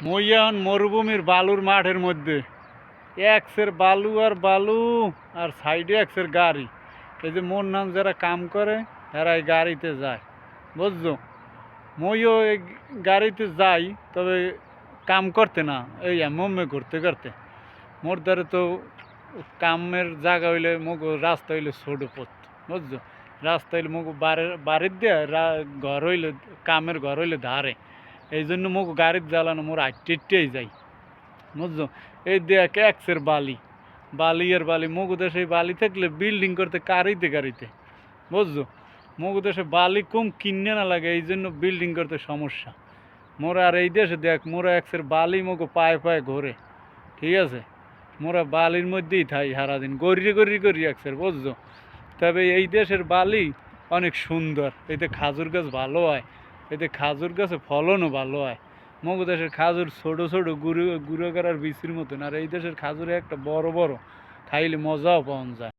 মইয়ান মরুভূমির বালুর মাঠের মধ্যে একসের বালু আর বালু, আর সাইডে একসের গাড়ি। এই যে মোর নাম যারা কাম করে এরা এই গাড়িতে যায়, বুঝছো। মইও এই গাড়িতে যাই, তবে কাম করতে না, এই মম্মে ঘুরতে করতে। মোর দ্বারা তো কামের জায়গা হইলে মুখ রাস্তা হইলে ছোট পথ, বুঝছো। রাস্তা হইলে মুখ বাড়ির দিয়ে ঘর হইলে, কামের ঘর হইলে ধারে। এই জন্য মুখ গাড়ির জ্বালানো মোর আটটেই যাই, বুঝছো। এই দেখ একসের বালি, বালি আর বালি। মগু দেশে বালি থাকলে বিল্ডিং করতে গাড়িতে গাড়িতে, বুঝছো। মগু দেশে বালি কম কিনে না লাগে, এই জন্য বিল্ডিং করতে সমস্যা। মোরা আর এই দেশে দেখ, মোরা একসের বালি মগু পায়ে পায়ে ঘোরে, ঠিক আছে। মোরা বালির মধ্যেই থাই সারাদিন, গড়িয়ে গড়িয়ে গড়িয়ে একসের, বুঝছো। তবে এই দেশের বালি অনেক সুন্দর, এতে খাজুর গাছ ভালো হয়, এতে খাজুর গাছে ফলনও ভালো হয়। মগু দেশের খাজুর ছোট ছোট গুঁড়ো গুঁড়ো করার বিচির মতন, আর এই দেশের খাজুরে একটা বড় বড়, খাইলে মজাও পাওয়া যায়।